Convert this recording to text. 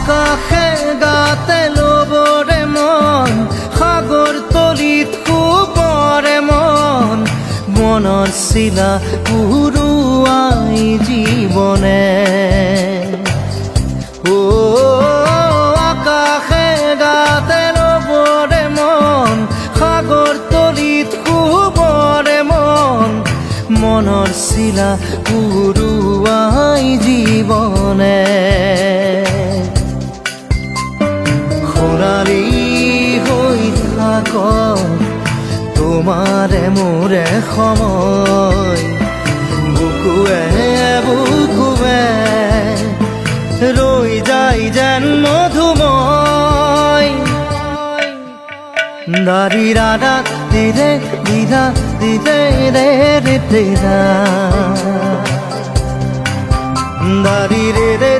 আকাশে গাতে ল'বৰে মন সাগৰ তলিত শুবৰে মন মনৰ চিলা উৰুৱাই জীৱনে আকাশে গাতে ল'বৰে মন সাগৰ তলিত শুবৰে মন মনৰ চিলা উৰুৱাই জীৱনে সোণালী হৈ থাকক তোমাৰে মোৰে সময় বুকুৱে বুকুৱে ৰৈ যায় যেন মধুময় দাৰি ৰাধা দিৰে দিদা দিদে ৰে ৰে দিদা দাৰি ৰে ৰে